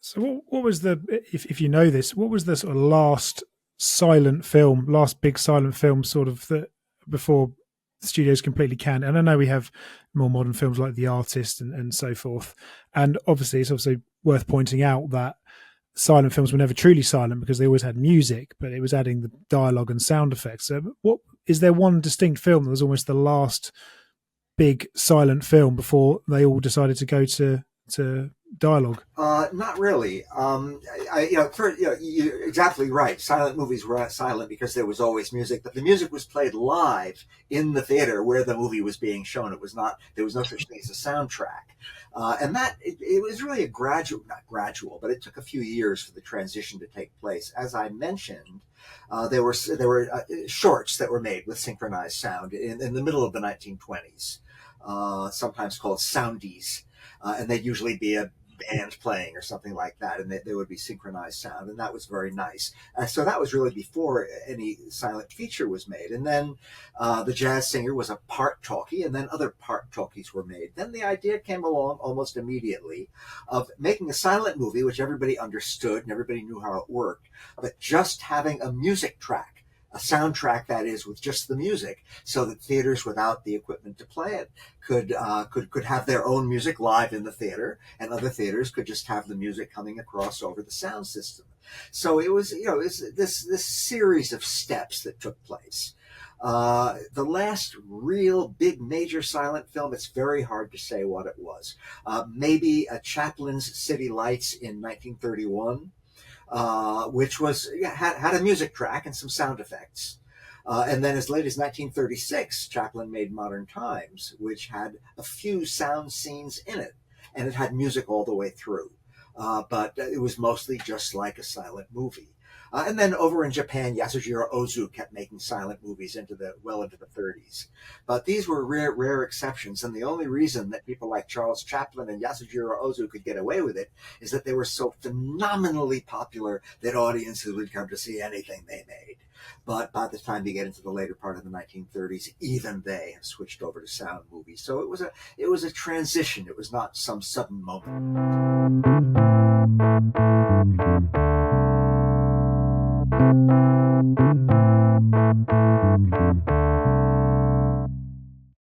So what was the, if you know this, what was the sort of last last big silent film sort of that before the studios completely canned? And I know we have more modern films like The Artist and so forth. And obviously it's also worth pointing out that silent films were never truly silent because they always had music, but it was adding the dialogue and sound effects. So what is there one distinct film that was almost the last big silent film before they all decided to go to dialogue? Not really. You're exactly right. Silent movies were silent because there was always music, but the music was played live in the theater where the movie was being shown. It was not. There was no such thing as a soundtrack, and that it was really not gradual, but it took a few years for the transition to take place. As I mentioned, there were shorts that were made with synchronized sound in the middle of the 1920s, sometimes called soundies. And they'd usually be a band playing or something like that, and there would be synchronized sound, and that was very nice. So that was really before any silent feature was made. And then The Jazz Singer was a part talkie, and then other part talkies were made. Then the idea came along almost immediately of making a silent movie, which everybody understood and everybody knew how it worked, but just having a music track. A soundtrack, that is, with just the music, so that theaters without the equipment to play it could have their own music live in the theater, and other theaters could just have the music coming across over the sound system. So it was, it's this series of steps that took place. The last real big major silent film, it's very hard to say what it was. Maybe Chaplin's City Lights in 1931. Which had a music track and some sound effects. And then as late as 1936, Chaplin made Modern Times, which had a few sound scenes in it, and it had music all the way through. But it was mostly just like a silent movie. And then over in Japan, Yasujiro Ozu kept making silent movies into the 30s. But these were rare exceptions, and the only reason that people like Charles Chaplin and Yasujiro Ozu could get away with it is that they were so phenomenally popular that audiences would come to see anything they made. But by the time you get into the later part of the 1930s, even they have switched over to sound movies. So it was a transition. It was not some sudden moment.